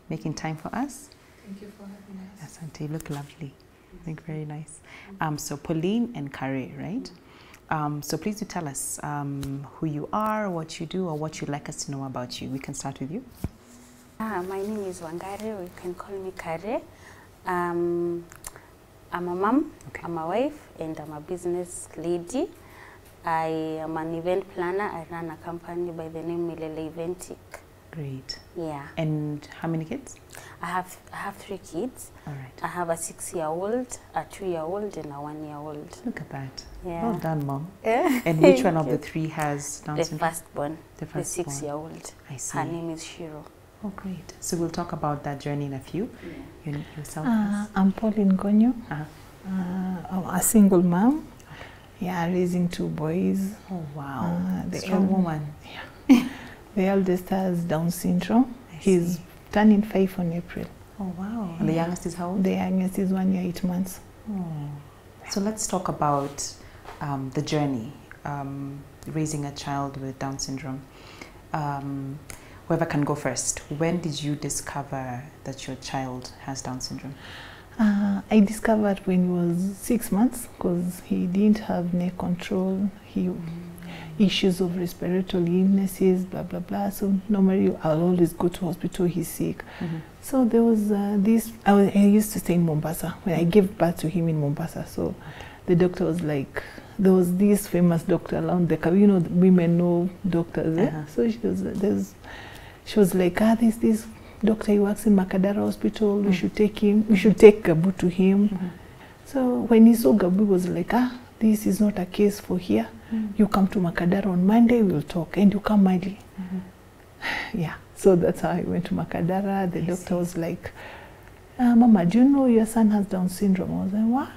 making time for us. Thank you for having us. Asante, you look lovely. I think very nice. So Pauline and Kare, right? So please do tell us who you are, what you do, or what you'd like us to know about you. We can start with you. My name is Wangare, or you can call me Kare. I'm a mom, I'm a wife, and I'm a business lady. I am an event planner. I run a company by the name Milele Eventic. Great. Yeah. And how many kids? I have 3 kids. All right. I have a 6-year-old, a 2-year-old, and a 1-year-old. Look at that. Yeah. Well done, Mom. Yeah. And which one of the 3 has Down the syndrome? firstborn, the 6-year-old. I see. Her name is Shiro. Oh, great. So we'll talk about that journey in a few. Yeah. Yourself? I'm Pauline Gonyo. I'm a single mom. Yeah, raising 2 boys. Oh, wow. The Strong woman. Yeah. The eldest has Down syndrome. He's turning 5 on April. Oh, wow. And the youngest is how old? The youngest is 1 year, 8 months. Oh. So let's talk about the journey, raising a child with Down syndrome. Whoever can go first. When did you discover that your child has Down syndrome? I discovered when he was 6 months because he didn't have neck control. He issues of respiratory illnesses, blah blah blah. So normally I'll always go to hospital. He's sick. So there was this. I used to stay in Mombasa when I gave birth to him in Mombasa. So the doctor was like, there was this famous doctor around the car. You know, women know doctors. So she was like, there's this doctor, he works in Makadara Hospital, we should take him, we should take Gabu to him. So when he saw Gabu, he was like, this is not a case for here. You come to Makadara on Monday, we'll talk, and you come early. Yeah, so that's how I went to Makadara. The doctor was like, Mama, do you know your son has Down syndrome? I was like, what?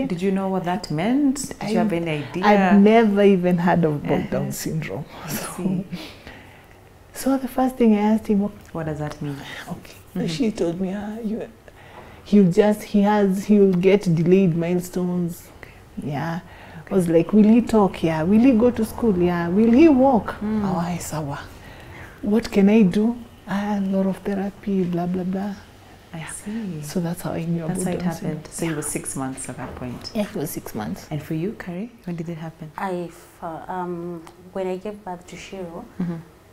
Did you know what that meant? Did you have any idea? I'd never even heard of Down syndrome. So the first thing I asked him, what does that mean? Okay. So she told me, he'll get delayed milestones. Yeah. I was like, will he talk? Yeah. Will he go to school? Yeah. Will he walk? Oh, sawa. What can I do? A lot of therapy, blah, blah, blah. I see. So that's how I knew about That's how it Down happened. So he was 6 months at that point. Yeah, he was 6 months. And for you, Kare, when did it happen? When I gave birth to Shiro,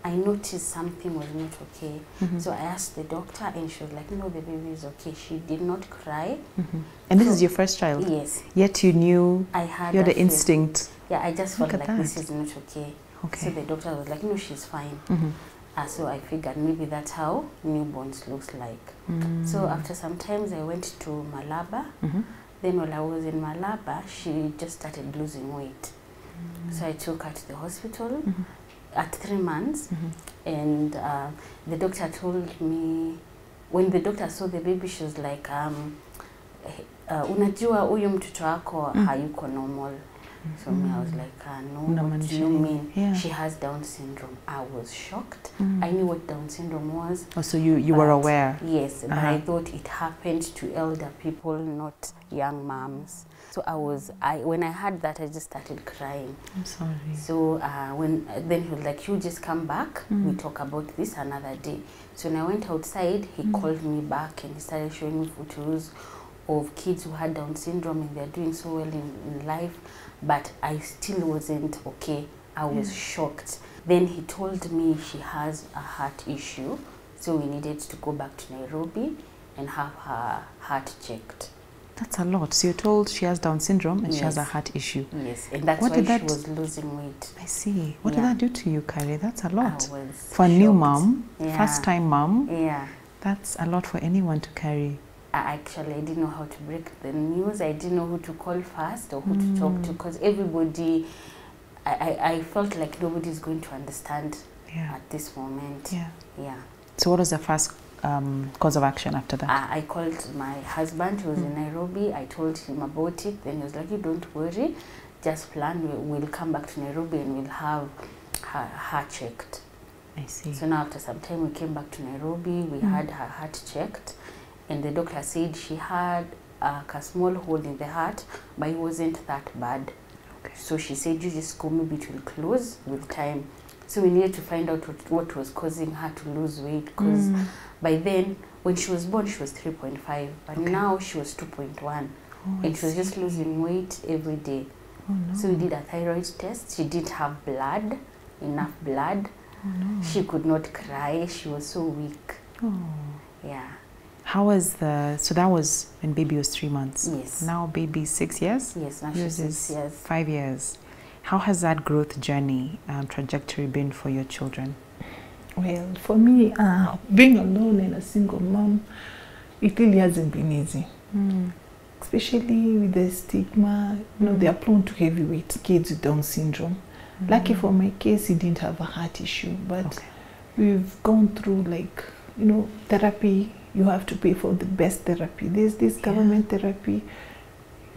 I noticed something was not okay. So I asked the doctor and she was like, no, the baby is okay. She did not cry. And this is your first child? Yes. Yet you knew, I had you had the instinct. Yeah, I just felt like that. this is not okay. So the doctor was like, no, she's fine. So I figured maybe that's how newborns looks like. So after some times I went to Malaba. Then while I was in Malaba, she just started losing weight. So I took her to the hospital at 3 months. And the doctor told me, when the doctor saw the baby, she was like, unajua huyu mtoto wako hayuko normal. So me, I was like, no, what do you mean? She has Down syndrome. I was shocked. I knew what Down syndrome was. Oh, so you were aware? Yes, but I thought it happened to elder people, not young moms. So when I heard that, I just started crying. I'm sorry. So then he was like, you just come back, we talk about this another day. So when I went outside, he called me back and he started showing me photos of kids who had Down syndrome and they're doing so well in life. But I still wasn't okay. I was shocked. Then he told me she has a heart issue, so we needed to go back to Nairobi and have her heart checked. That's a lot. So you're told she has Down syndrome and she has a heart issue. Yes, and that's why she was losing weight. I see. What did that do to you, Kare? That's a lot. I was for a new mom, Yeah. first time mom. Yeah. That's a lot for anyone to carry. I didn't know how to break the news. I didn't know who to call first or who to talk to, because everybody, I felt like nobody's going to understand at this moment. Yeah. So what was the first course of action after that? I called my husband who was in Nairobi. I told him about it. Then he was like, you don't worry, just plan. We'll come back to Nairobi and we'll have her checked. I see. So now after some time we came back to Nairobi. We had her heart checked. And the doctor said she had a small hole in the heart, but it wasn't that bad. So she said, you just go, maybe it will close with time. So we needed to find out what was causing her to lose weight, because by then, when she was born, she was 3.5, but now she was 2.1. And she was just losing weight every day. Oh, no. So we did a thyroid test. She didn't have blood, enough blood. Oh, no. She could not cry. She was so weak. Oh. Yeah. How was so that was when baby was 3 months? Yes. Now baby 6 years? Yes, now Yours she's is 6 years. 5 years. How has that growth journey, trajectory been for your children? Well, for me, being alone and a single mom, it really hasn't been easy. Especially with the stigma, you know, they are prone to heavyweight kids with Down syndrome. Lucky for my case, he didn't have a heart issue, but we've gone through, like, you know, therapy. You have to pay for the best therapy. There's this government therapy,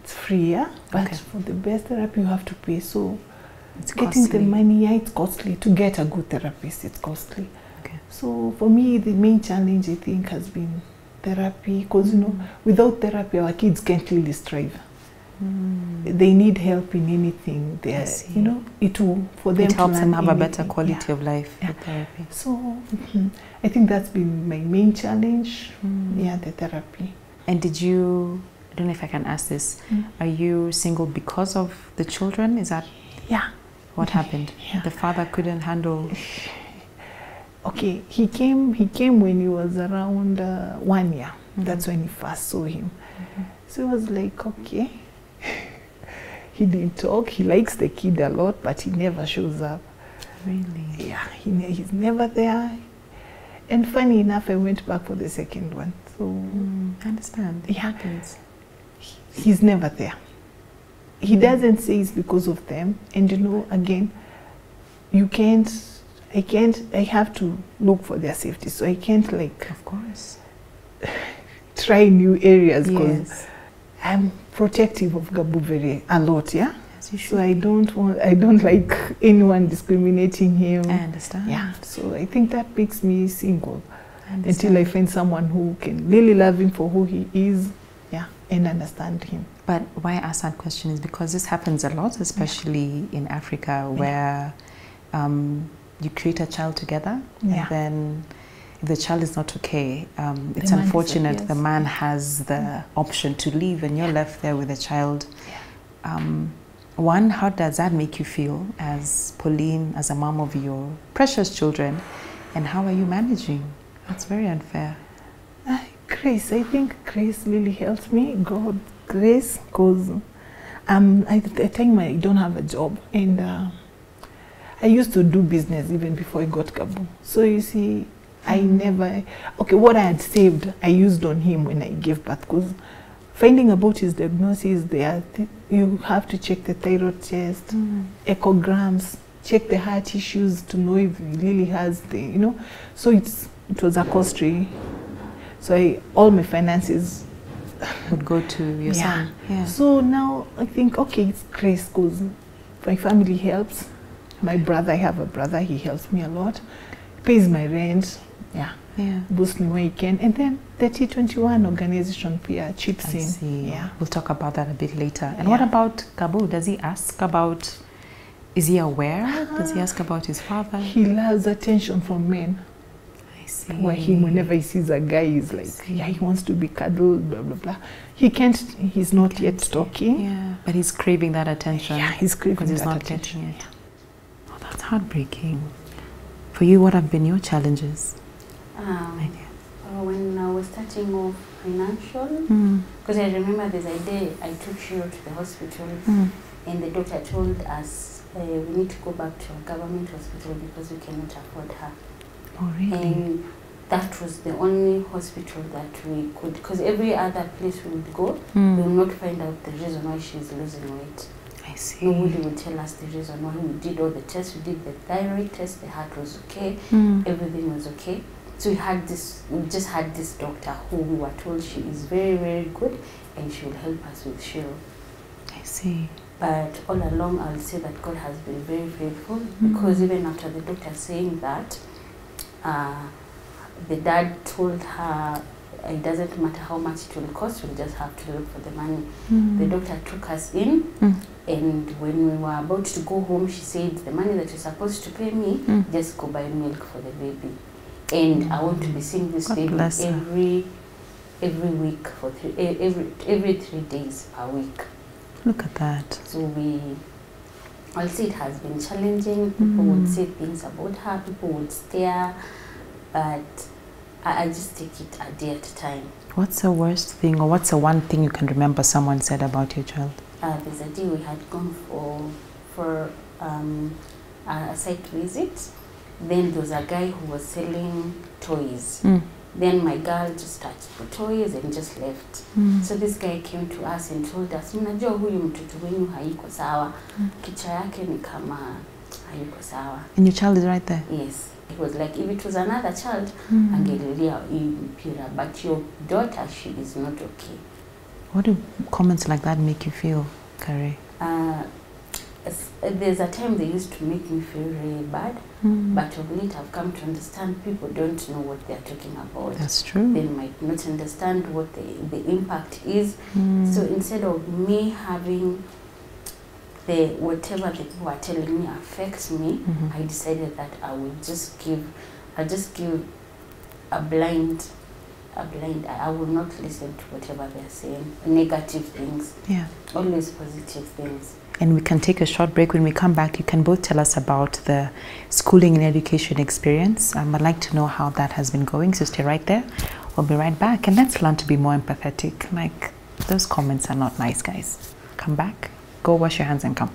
it's free, yeah? But for the best therapy, you have to pay. So it's getting costly. the money, it's costly. To get a good therapist, it's costly. So for me, the main challenge, I think, has been therapy, because, you know, without therapy, our kids can't really strive. They need help in anything. They, you know, for them it helps to them learn have a anything. better quality of life with therapy. So I think that's been my main challenge. Yeah, the therapy. And did you? I don't know if I can ask this. Are you single because of the children? Is that what happened? The father couldn't handle. Okay, he came when he was around 1 year. That's when he first saw him. So it was like, okay. He didn't talk. He likes the kid a lot, but he never shows up. Really? Yeah, he's never there. And funny enough, I went back for the second one. So I understand. It happens. He's never there. He doesn't say it's because of them. And you know, again, I have to look for their safety. So I can't, like, of course, try new areas, because I'm protective of Gabu a lot, yeah? As you should. So I don't like anyone discriminating him. I understand. Yeah, so I think that makes me single until I find someone who can really love him for who he is, and understand him. But why I ask that question is because this happens a lot, especially in Africa, where you create a child together, and then if the child is not okay, it's unfortunate the man has the option to leave and you're left there with a child. One, how does that make you feel as Pauline, as a mom of your precious children, and how are you managing? That's very unfair. Grace, I think grace really helps me. God, grace, because at the time I don't have a job, and I used to do business even before I got Gabu. So you see, I never, what I had saved, I used on him when I gave birth, because finding about his diagnosis, you have to check the thyroid test, echograms, check the heart issues to know if he really has the, you know. So it was a costly. So all my finances would go to your son. Yeah. So now I think, it's grace, because my family helps. My brother, I have a brother, he helps me a lot. Pays my rent, boosts me where he can. And then the T21 organization Pia chips in. See. Yeah. We'll talk about that a bit later. And what about Gabu? Does he ask about, is he aware? Does he ask about his father? He loves attention from men. I see. Whenever he sees a guy, he's like, he wants to be cuddled, blah, blah, blah. He's not yet talking. Yeah, but he's craving that attention. Yeah, he's craving that he's not attention. getting it. Oh, that's heartbreaking. For you, what have been your challenges? When I was starting off financial, because I remember there's a day I took Shiro to the hospital, and the doctor told us we need to go back to a government hospital because we cannot afford her. Oh, really? And that was the only hospital that we could, because every other place we would go, we will not find out the reason why she's losing weight. I see. Nobody would tell us the reason why. We did all the tests. We did the thyroid test. The heart was okay. Everything was okay. So we just had this doctor who we were told she is very, very good and she will help us with Shiro. I see. But all along, I'll say that God has been very faithful, because even after the doctor saying that, the dad told her it doesn't matter how much it will cost, we'll just have to look for the money. The doctor took us in, and when we were about to go home, she said, the money that you're supposed to pay me, just go buy milk for the baby. And I want to be seeing this baby every week for every 3 days per week. Look at that. So I'll say it has been challenging. People would say things about her, people would stare, but I just take it a day at a time. What's the worst thing, or what's the one thing you can remember someone said about your child? There's a day we had gone for a site visit. Then there was a guy who was selling toys. Then my girl just touched the toys and just left. So this guy came to us and told us, mnajua huyu mtoto wenu hayuko sawa. Kichwa yake ni kama hayuko sawa. And your child is right there? Yes. It was like, if it was another child, angelilia mpira, but your daughter, she is not okay. What do comments like that make you feel, Carrie? There's a time they used to make me feel really bad, but of late I've come to understand people don't know what they're talking about. That's true. They might not understand what the impact is. So instead of me having whatever the people are telling me affects me, I decided that I would just give a blind eye. I will not listen to whatever they're saying, negative things. Yeah. Always positive things. And we can take a short break. When we come back, you can both tell us about the schooling and education experience. I'd like to know how that has been going, so stay right there. We'll be right back, and let's learn to be more empathetic. Like, those comments are not nice, guys. Come back, go wash your hands and come.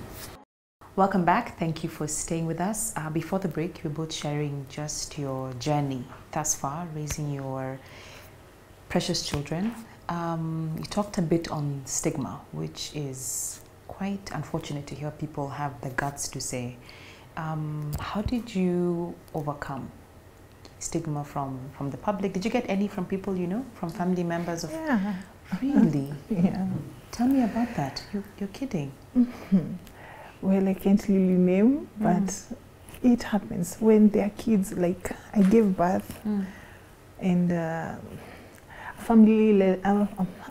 Welcome back. Thank you for staying with us. Before the break, you were both sharing just your journey thus far, raising your precious children. You talked a bit on stigma, which is quite unfortunate to hear people have the guts to say. How did you overcome stigma from the public? Did you get any from people you know, from family members? Yeah. Really? Yeah. Tell me about that. You're kidding. Well, I can't really name, but it happens when they're kids. Like, I gave birth, and a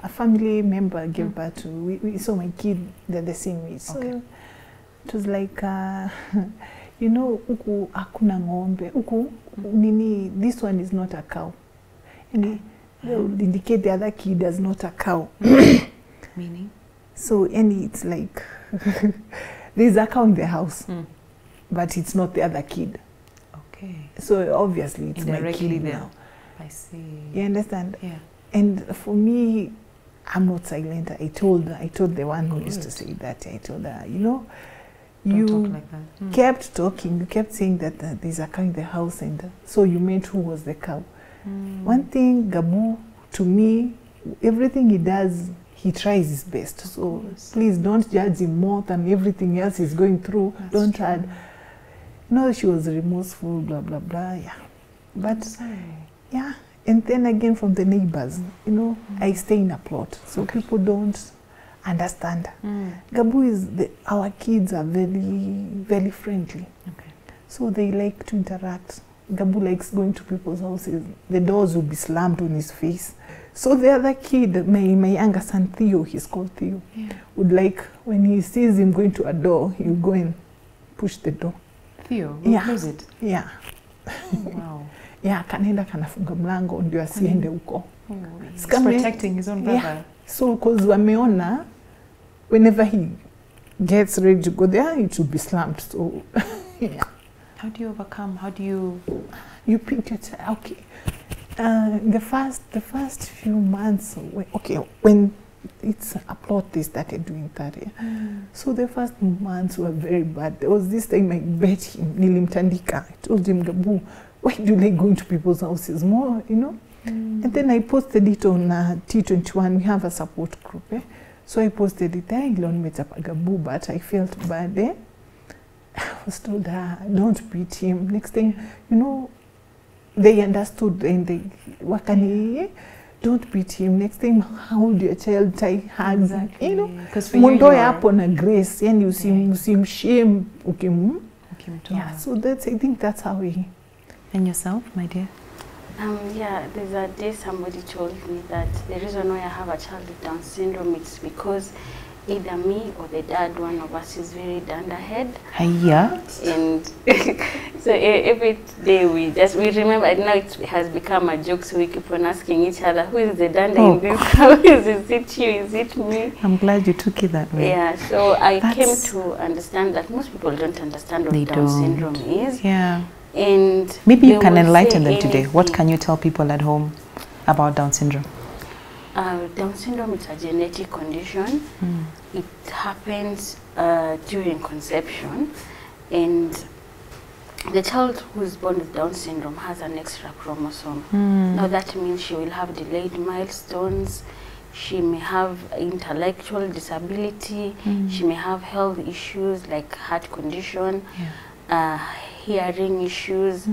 family member gave birth to. We saw my kid, they're the same age. So it was like, you know, uku akuna ngombe, uku nini. This one is not a cow, and they would indicate the other kid is not a cow. Meaning? So, and it's like there's a cow in the house, but it's not the other kid. Okay. So obviously it's my kid now. I see. You understand? Yeah. And for me, I'm not silent. I told the one who used to say that. I told her, you know, Don't talk like that. Kept talking. You kept saying that there's a cow in the house, and so you meant who was the cow. One thing, Gabo, to me, everything he does, he tries his best. So please don't judge him more than everything else he's going through. That's don't true. add. No, she was remorseful, blah, blah, blah, yeah. But, yeah. And then again from the neighbors, you know, I stay in a plot. So people don't understand. Gabu is, our kids are very, very friendly. Okay. So they like to interact. Gabu likes going to people's houses. The doors will be slammed on his face. So the other kid, my younger son Theo, he's called Theo, would like, when he sees him going to a door, he will go and push the door. Theo, close it? Yeah. Oh, wow. Yeah, kanaenda kanafunga mlango ndio asiende huko. He's protecting his own brother. Yeah. So because wameona, whenever he gets ready to go there, it will be slammed. So yeah. How do you overcome? How do you? You pick your child. Okay. The first few months, when it's a plot, they started doing that. Yeah. So the first months were very bad. There was this time I bet him, nilimtandika. I told him, Gabu, why do you like going to people's houses more, you know? And then I posted it on T21. We have a support group. So I posted it. I learned Gabu, but I felt bad. I was told, don't beat him. Next thing, you know, they understood and they, don't beat him. Next time, hold your child, tie hands. Exactly. You know, because for you, up on a grace and you seem shame. Okay. Yeah, so I think that's how we. And yourself, my dear? Yeah, there's a day somebody told me that the reason why I have a child with Down syndrome is because either me or the dad, one of us, is very dunderhead. Yeah. And so every day we remember, now it has become a joke, so we keep on asking each other, who is the dunder in this house? Is it you? Is it me? I'm glad you took it that way. Yeah, so I came to understand that most people don't understand what Down syndrome is. Yeah. And maybe you can enlighten them today. What can you tell people at home about Down syndrome? Down syndrome is a genetic condition. It happens during conception, and the child who is born with Down syndrome has an extra chromosome. Now that means she will have delayed milestones, she may have intellectual disability, she may have health issues like heart condition, hearing issues,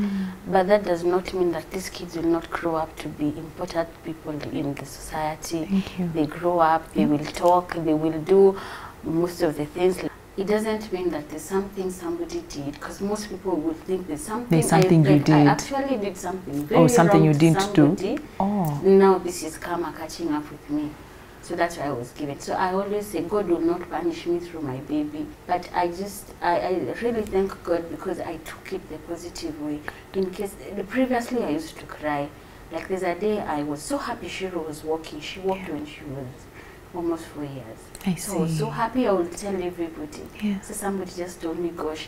but that does not mean that these kids will not grow up to be important people in the society. They grow up, they will talk, they will do most of the things. It doesn't mean that there's something somebody did, because most people would think there's something you did. I actually did something very something wrong you didn't somebody. do. Oh. Now this is karma catching up with me. So that's why I was given. So I always say God will not punish me through my baby. But I really thank God because I took it the positive way. In case, previously I used to cry. Like there's a day I was so happy Shiro was walking. She walked when she was almost 4 years. I see. So I was so happy, I would tell everybody. Yeah. So somebody just told me, gosh,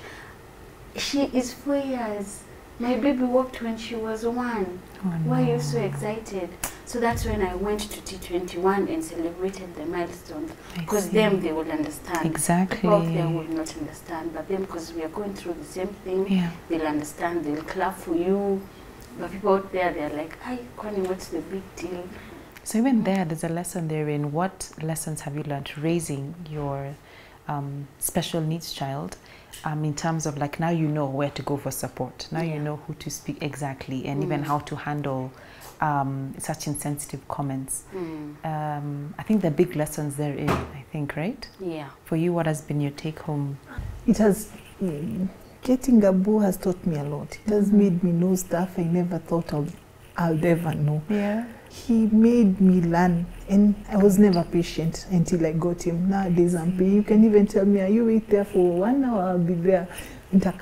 she is 4 years. My baby walked when she was 1. Oh, no. Why are you so excited? So that's when I went to T21 and celebrated the milestones. Because them, they will understand. Exactly. People out there will not understand. But then, because we are going through the same thing, they'll understand, they'll clap for you. But people out there, they're like, hi, Connie, what's the big deal? So even there's a lesson therein. What lessons have you learned raising your special needs child? In terms of like, now you know where to go for support. Now you know who to speak exactly, and even how to handle such insensitive comments. I think the big lessons therein, I think, right? Yeah. For you, what has been your take home? It has, getting Gabu has taught me a lot. It has made me know stuff I never thought I'll ever know. Yeah. He made me learn, and I was never patient until I got him. Nowadays I'm patient. You can even tell me, are you wait there for 1 hour? I'll be there. Thank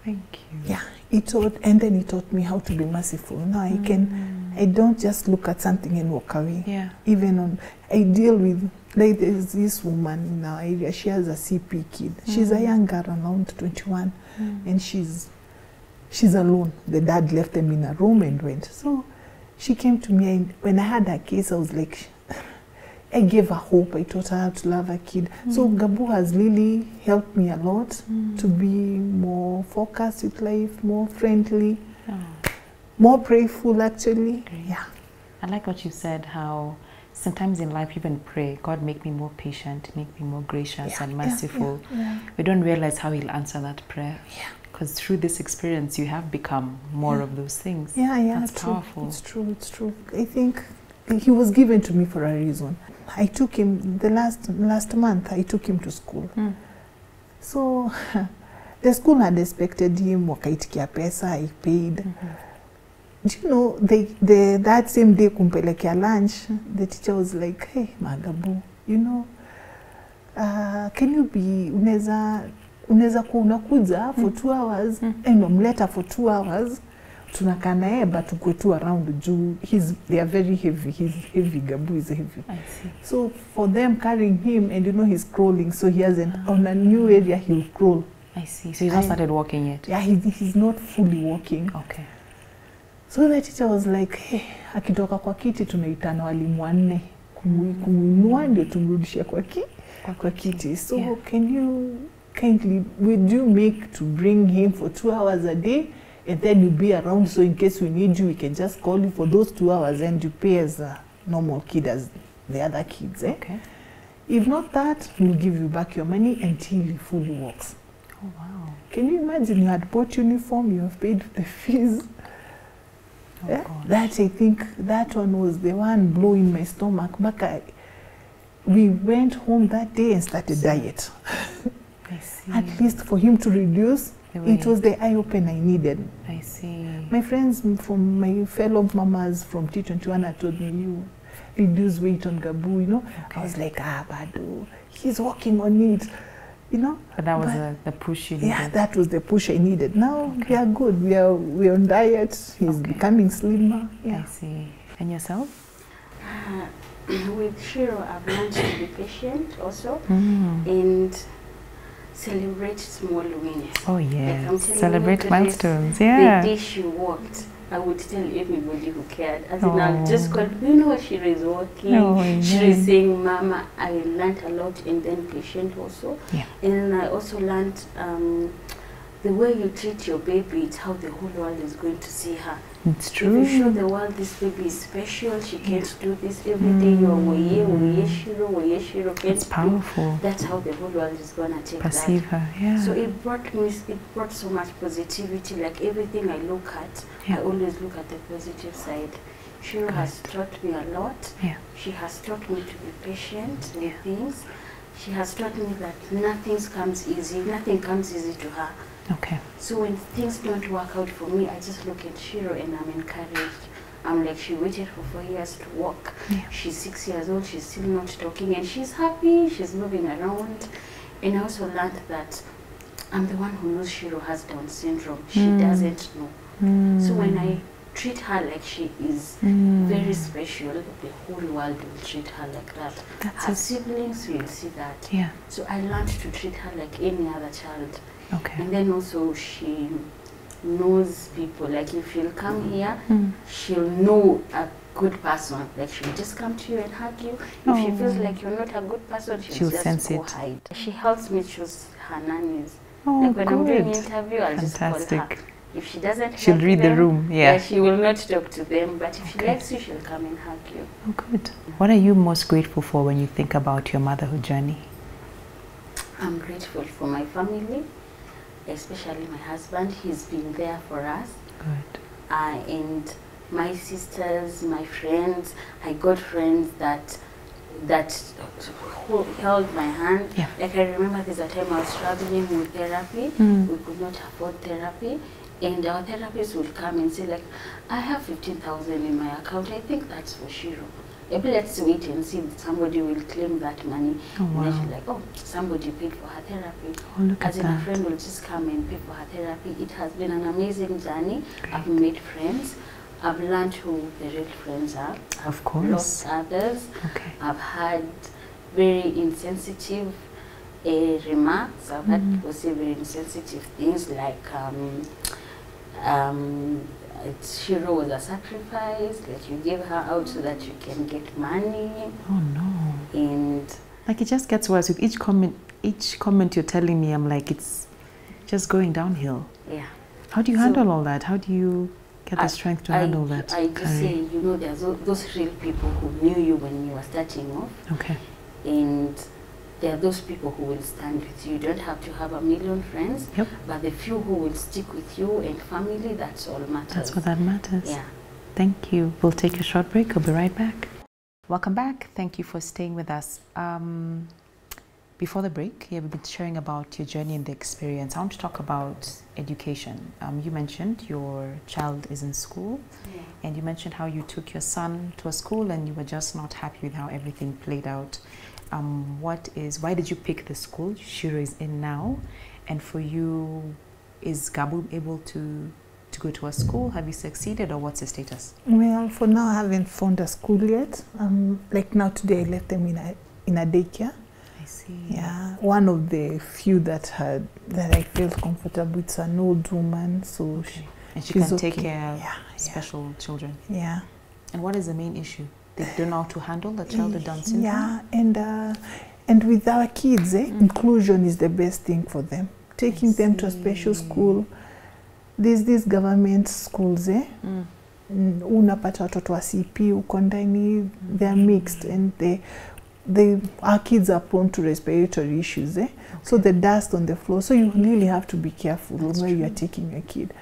you. Yeah, he taught, and then he taught me how to be merciful. Now I don't just look at something and walk away. Yeah. Even I deal with, like there's this woman in our area, she has a CP kid. She's a young girl, around 21, and she's alone. The dad left them in a room and went. So she came to me, and when I had her case, I was like, I gave her hope. I taught her how to love her kid. So Gabu has really helped me a lot to be more focused with life, more friendly, more prayerful actually. Yeah. I like what you said, how sometimes in life you even pray, God make me more patient, make me more gracious and merciful. We don't realize how he'll answer that prayer. Yeah. Because through this experience, you have become more of those things. Yeah, that's powerful. It's true, it's true. I think he was given to me for a reason. I took him, the last month, I took him to school. So, the school had expected him, wakaitikia pesa, I paid. Do you know, that same day, kumpelekea lunch, the teacher was like, hey, Magabu, you know, can you be, unaweza kuwa unakuja for 2 hours, and unamleta for 2 hours, tunakaa naye but tukue tu around juu. They are very heavy. He's heavy. Gabu is heavy. I see. So for them carrying him, and you know he's crawling, so he hasn't on a new area he'll crawl. I see. So he's not started walking yet. Yeah, he's not fully walking. Okay. So the teacher was like, hey, akitoka kwa kiti tunaitana walimu wanne kumuinua ndio tumrudishe kwa kiti. So can you kindly, would you make to bring him for 2 hours a day, and then you'll be around, so in case we need you, we can just call you for those 2 hours, and you pay as a normal kid as the other kids. Okay. If not that, we'll give you back your money until he fully walks. Oh, wow. Can you imagine, you had bought uniform, you have paid the fees. Oh, that, I think, that one was the one blowing my stomach. We went home that day and started diet. I see. At least for him to reduce It was the eye-open I needed. I see. My friends from my fellow mamas from T21 told me, you reduce weight on Gabu, you know. Okay. I was like, Badu, he's working on it, you know. But that was the push you needed. Yeah, that was the push I needed. Now we are good. We're on diet. He's becoming slimmer. Yeah. I see. And yourself? With Shiro, I've learned to be patient also and celebrate small wins. Oh yes, Like celebrate milestones. Yeah. The day she walked, I would tell everybody who cared. As in, I'll just call, you know, Shiro is walking. Shiro is saying, Mama. I learned a lot, and then patient also. Yeah. And I also learned the way you treat your baby, it's how the whole world is going to see her. It's true. If you show the world this baby is special, she can't do this every day. You're woye Shiro can't. It's powerful. Do. That's how the whole world is gonna take perceive that. her. Yeah. So it brought so much positivity. Like everything I look at, I always look at the positive side. Shiro has taught me a lot. Yeah. She has taught me to be patient with things. She has taught me that nothing comes easy to her. Okay. So when things don't work out for me, I just look at Shiro and I'm encouraged. I'm like, she waited for 4 years to walk. Yeah. She's 6 years old, she's still not talking, and she's happy, she's moving around. And I also learned that I'm the one who knows Shiro has Down syndrome. She doesn't know. So when I treat her like she is very special, the whole world will treat her like that. Her siblings will see that. Yeah. So I learned to treat her like any other child. Okay. And then also she knows people. Like if she'll come here, she'll know a good person. Like she'll just come to you and hug you. If she feels like you're not a good person, she'll just sense go it. hide. She helps me choose her nannies. Oh, like when I'm doing good. interview, I'll just call her. If she doesn't, she'll read the room. Yeah. She will not talk to them. But if she likes you, she'll come and hug you. Oh, good. What are you most grateful for when you think about your motherhood journey? I'm grateful for my family, especially my husband. He's been there for us. Good. And my sisters, my friends. I got friends that held my hand. Yeah. Like I remember there's a time I was struggling with therapy. We could not afford therapy. And our therapist would come and say, like, I have 15,000 in my account. I think that's for Shiro. Maybe let's wait and see if somebody will claim that money. Oh, wow. And then she's like, oh, somebody paid for her therapy. Oh, look As at in that. a friend will just come and pay for her therapy. It has been an amazing journey. Great. I've made friends. I've learned who the real friends are. Of course. Lost others. Okay. I've had very insensitive remarks. I've had people say very insensitive things like, Shiro was a sacrifice, that you gave her out so that you can get money. Oh no. And like it just gets worse with each comment you're telling me. I'm like, it's just going downhill. Yeah. How do you handle all that? How do you get the strength to handle that? I just say, you know, there's those real people who knew you when you were starting off. Okay. And there are those people who will stand with you. You don't have to have a million friends, but the few who will stick with you and family, that's all matters. That's what that matters. Yeah. Thank you. We'll take a short break. We'll be right back. Welcome back. Thank you for staying with us. Before the break, we've been sharing about your journey and the experience. I want to talk about education. You mentioned your child is in school, and you mentioned how you took your son to a school and you were just not happy with how everything played out. Why did you pick the school Shiro is in now? And for you, is Gabu able to go to a school? Have you succeeded, or what's the status? Well, for now I haven't found a school yet. Like now today I left them in a daycare. I see. Yeah, one of the few that I felt comfortable with, an old woman, so she can take care of special children. Yeah. And what is the main issue? They don't know how to handle the child with Down syndrome? Yeah, and with our kids, inclusion is the best thing for them. Taking them to a special school. There's these government schools, unapata watoto wa CP uko ndani, they're mixed, and our kids are prone to respiratory issues, so the dust on the floor, so you really have to be careful where you are taking your kid.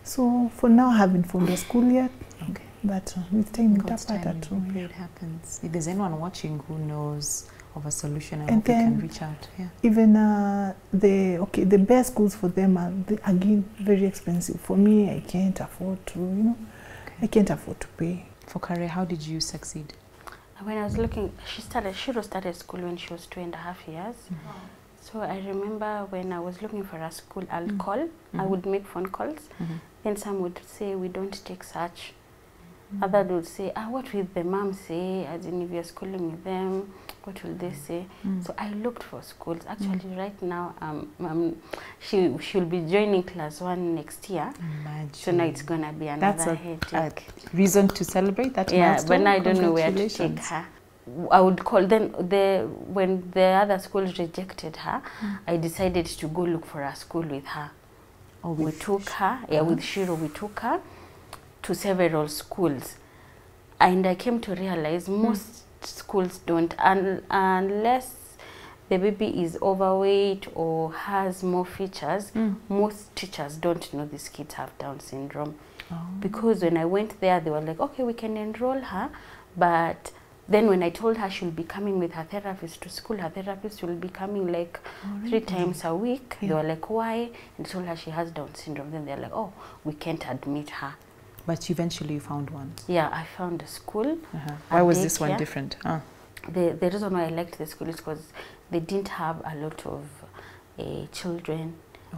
So for now I haven't found a school yet. Okay. But with time, God's time, it happens. If there's anyone watching who knows of a solution. I And hope you then can reach out. Yeah. Even the best schools for them are again very expensive. For me, I can't afford to, I can't afford to pay. For Kare, how did you succeed? When I was looking, Shiro started school when she was 2.5 years. So I remember when I was looking for a school, I'll call, I would make phone calls. Then some would say, we don't take such. Others would say, what will the mom say? As in, if you're schooling with them, what will they say? So I looked for schools. Actually, right now, she'll be joining class 1 next year. Imagine. So now it's gonna be another headache. A reason to celebrate that Yeah, milestone. but now I don't know where to take her. I would call. Then when the other schools rejected her, I decided to go look for a school with her. We took her, with Shiro, we took her to several schools. And I came to realize most schools don't, unless the baby is overweight or has more features, most teachers don't know these kids have Down syndrome. Because when I went there, they were like, okay, we can enroll her, but then when I told her she'll be coming with her therapist to school, her therapist will be coming like 3 times a week. They were like, why? And I told her she has Down syndrome. Then they're like, oh, we can't admit her. But eventually you found one. Yeah, I found a school. Why was this one different? The reason why I liked the school is because they didn't have a lot of children.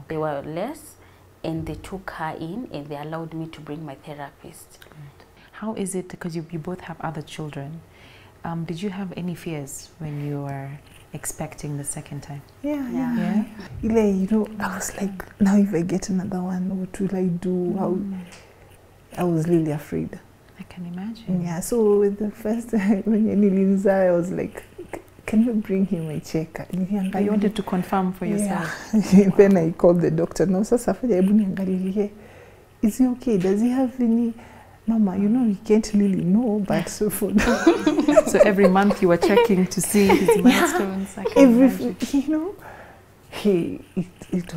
They were less, and they took her in and they allowed me to bring my therapist. How is it, because you both have other children, did you have any fears when you were expecting the second time? Yeah. I was like, now if I get another one, what will I do? I was really afraid. I can imagine. Yeah, so with the first when I was like, can you bring him a check? You wanted to confirm for yourself. Yeah. Then I called the doctor. No, is he okay? Does he have any? Mama, we can't really know, but so for so every month you were checking to see his milestones. It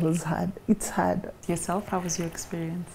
was hard. It's hard. Yourself, how was your experience?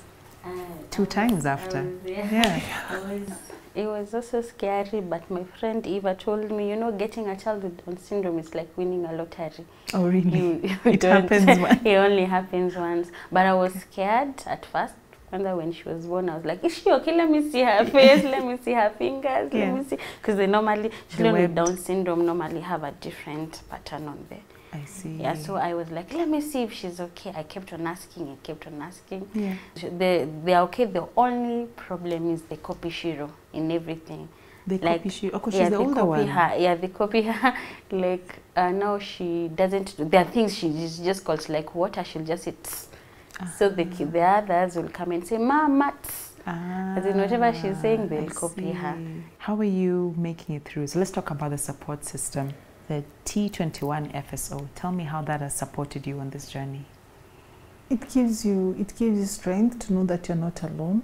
2 times after. It was also scary, but my friend Eva told me, getting a child with Down syndrome is like winning a lottery. Oh, really? It happens once. It only happens once. But I was scared at first. And then when she was born, I was like, is she okay? Let me see her face. Let me see her fingers. Let me see. Because they normally, children with Down syndrome normally have a different pattern on there. I see. Yeah, so I was like, let me see if she's okay. I kept on asking and kept on asking. Yeah. They are okay. The only problem is they copy Shiro in everything. They copy Shiro? Of course, she's the older one. They copy her. Like, now she doesn't, there are things she just calls like water, she'll just say, tss. So the others will come and say, Mama, tss. As in whatever she's saying, they'll copy her. How are you making it through? So let's talk about the support system. The T21 FSO. Tell me how that has supported you on this journey. It gives you strength to know that you're not alone.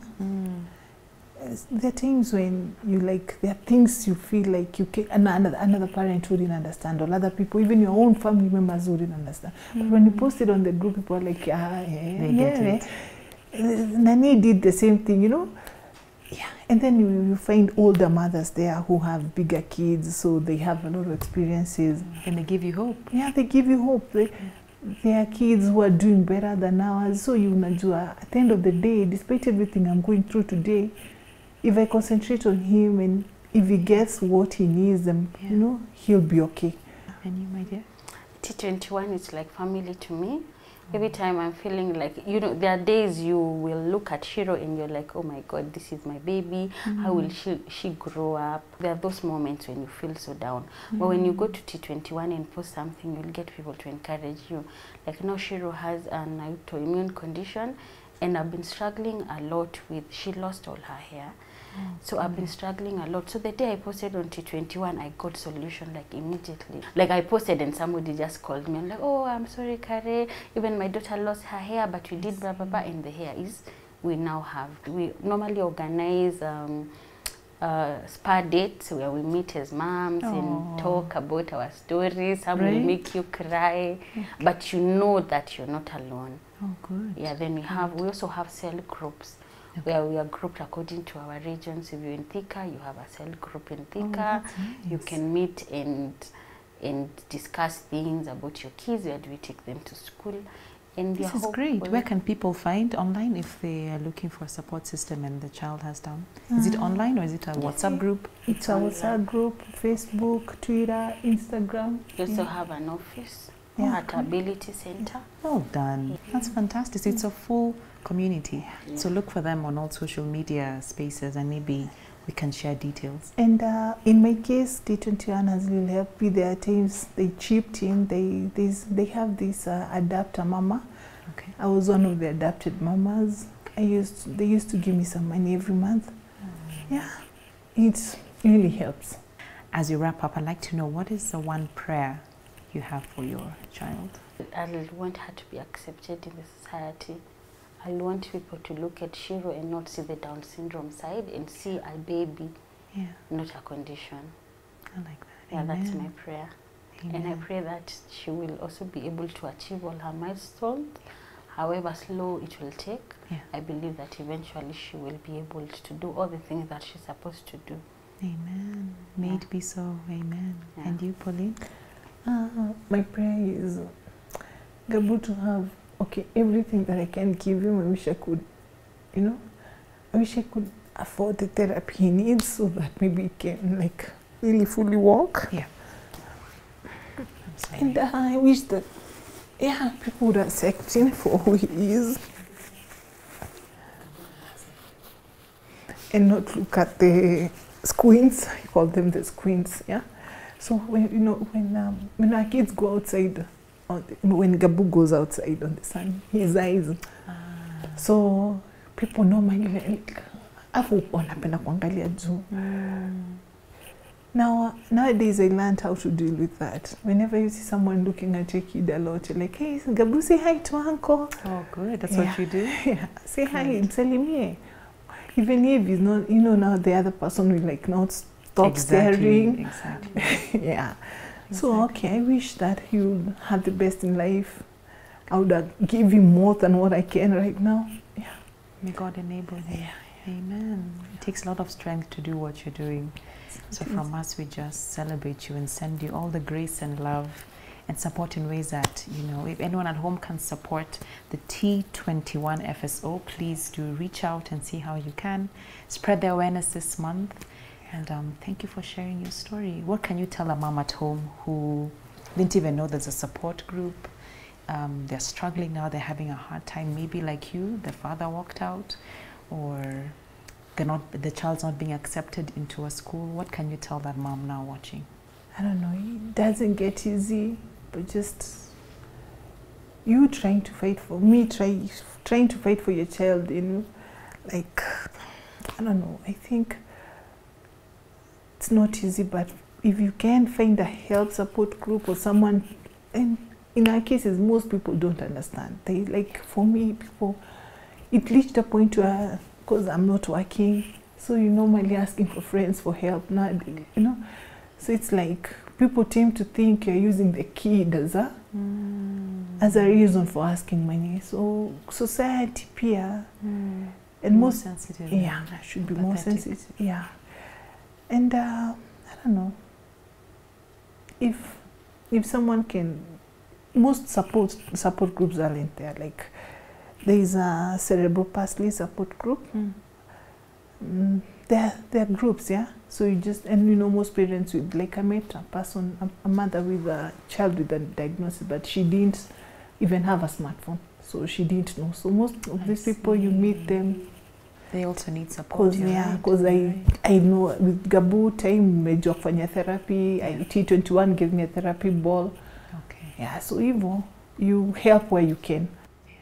There are times when there are things you feel like you can, another parent wouldn't understand, or other people, even your own family members wouldn't understand. But when you post it on the group, people are like, Nani did the same thing, Yeah, and then you find older mothers there who have bigger kids, so they have a lot of experiences. And they give you hope. Yeah, they give you hope. There are kids who are doing better than ours. So at the end of the day, despite everything I'm going through today, if I concentrate on him and if he gets what he needs, then he'll be okay. And you, my dear? T21 is like family to me. Every time I'm feeling like, there are days you will look at Shiro and you're like, oh my God, this is my baby. How will she grow up? There are those moments when you feel so down. But when you go to T21 and post something, you'll get people to encourage you. Like now Shiro has an autoimmune condition, and I've been struggling a lot with, she lost all her hair. So I've been struggling a lot. So the day I posted on T21, I got solution like immediately. Like I posted and somebody just called me. I'm like, oh, I'm sorry, Kare. Even my daughter lost her hair, but we did blah, blah, blah. And the hair is, we normally organize spa dates where we meet as moms and talk about our stories. Some will make you cry, but you know that you're not alone. Oh, good. Yeah, then we also have cell groups. Where we are grouped according to our regions. If you're in Thika, you have a cell group in Thika. Nice. You can meet and and discuss things about your kids. Where do we take them to school? And This is great. Where can people find online if they are looking for a support system and the child has Down? Is it online or is it a WhatsApp group? It's a WhatsApp group, Facebook, Twitter, Instagram. We also have an office at Ability Center. Well done. That's fantastic. So it's a full community. So look for them on all social media spaces and maybe we can share details. And in my case, D21 has really helped me. There are times they chipped in. They have this adapter mama. Okay. I was one of the adapted mamas. They used to give me some money every month. Yeah, it really helps. As you wrap up, I'd like to know, what is the one prayer you have for your child? I want her to be accepted in the society. I want people to look at Shiro and not see the Down syndrome side and see a baby, not a condition. I like that. Yeah, Amen. that's my prayer. Amen. And I pray that she will also be able to achieve all her milestones, however slow it will take. I believe that eventually she will be able to do all the things that she's supposed to do. Amen. May it be so. Amen. And you, Pauline? My prayer is Gabu to have everything that I can give him. I wish I could, I wish I could afford the therapy he needs so that maybe he can really fully walk. Yeah. And I wish that, people would accept him for who he is and not look at the squints. I call them the squints. Yeah. So when our kids go outside, when Gabu goes outside on the sun, his eyes. So people normally wanapenda kuangalia juu. Nowadays I learned how to deal with that. Whenever you see someone looking at your kid a lot, you're like, hey, Gabu, say hi to uncle. Oh, good. That's what you do? Yeah. Say hi, salimie. Even if he's not, now the other person will not stop staring. Exactly. Yeah. So, I wish that he would have the best in life. I would give him more than what I can right now. Yeah. May God enable you. Amen. It takes a lot of strength to do what you're doing. So from us, we just celebrate you and send you all the grace and love and support in ways that, if anyone at home can support the T21 FSO, please do reach out and see how you can. Spread the awareness this month. And thank you for sharing your story. What can you tell a mom at home who didn't even know there's a support group? They're struggling now, they're having a hard time, maybe like you, the father walked out, or the child's not being accepted into a school. What can you tell that mom now watching? I don't know, it doesn't get easy, but just you trying to fight for me, trying to fight for your child, I don't know, I think it's not easy, but if you can find a health support group or someone, and in our cases, most people don't understand. They for me, it reached a point where, because I'm not working, so you're normally asking for friends for help now, So it's people tend to think you're using the kid as a reason for asking money. So society, peer, and more sensitive. Yeah, should be more sensitive. Yeah. And I don't know, if someone can, most support groups aren't there. There is a cerebral palsy support group. There are groups, yeah. So you just, and most parents with, I met a mother with a child with a diagnosis, but she didn't even have a smartphone, so she didn't know. So most of these people, you meet them, they also need support. Because I know with Gabu time umejua kufanya therapy. T21 gave me a therapy ball. Okay. Yeah, so you help where you can.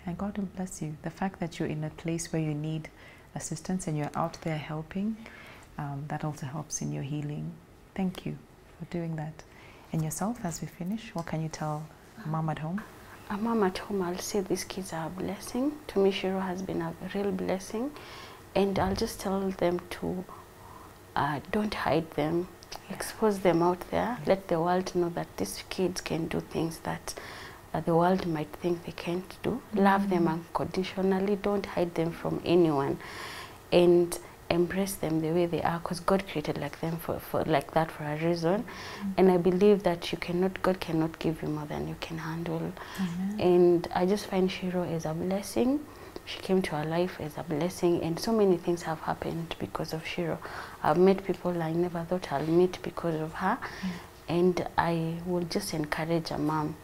And God will bless you. The fact that you're in a place where you need assistance and you're out there helping, that also helps in your healing. Thank you for doing that. And yourself, as we finish, what can you tell a mom at home? A mom at home, I'll say these kids are a blessing. To me, Shiro has been a real blessing. And I'll just tell them to don't hide them, expose them out there, let the world know that these kids can do things that the world might think they can't do. Love them unconditionally, don't hide them from anyone. And embrace them the way they are, because God created like them for like that for a reason. And I believe that God cannot give you more than you can handle. And I just find Shiro as a blessing. She came to our life as a blessing, and so many things have happened because of Shiro. I've met people I never thought I'll meet because of her. And I will just encourage a mom.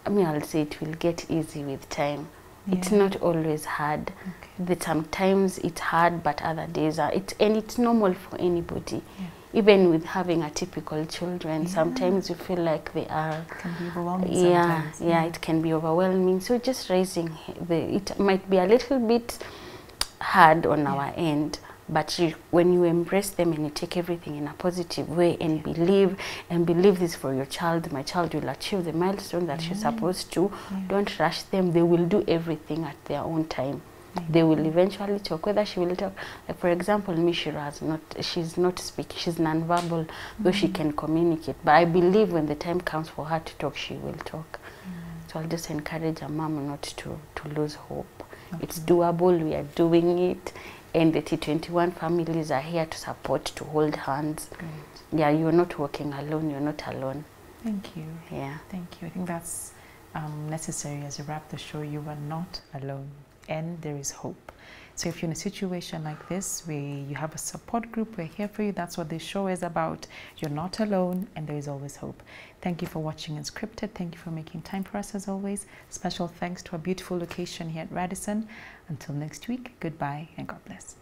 I mean, I'll say it will get easy with time. It's not always hard. That sometimes it's hard, but other days are. And it's normal for anybody. Even with having a typical children, sometimes you feel like they are. It can be overwhelming sometimes. It can be overwhelming. So just raising it might be a little bit hard on our end, but when you embrace them and you take everything in a positive way and believe this for your child, my child will achieve the milestone that she's supposed to. Don't rush them. They will do everything at their own time. They will eventually talk, whether she will talk. Like for example, Mishira she's not speaking, she's nonverbal, though she can communicate. But I believe when the time comes for her to talk, she will talk. So I'll just encourage a mom not to lose hope. It's doable, we are doing it. And the T21 families are here to support, to hold hands. Great. Yeah, you're not walking alone, you're not alone. Thank you. Yeah. Thank you. I think that's necessary as you wrap the show. You are not alone, and there is hope. So if you're in a situation like this where you have a support group, we're here for you. That's what this show is about. You're not alone, and there is always hope. Thank you for watching Unscripted. Thank you for making time for us as always. Special thanks to our beautiful location here at Radisson. Until next week, goodbye and God bless.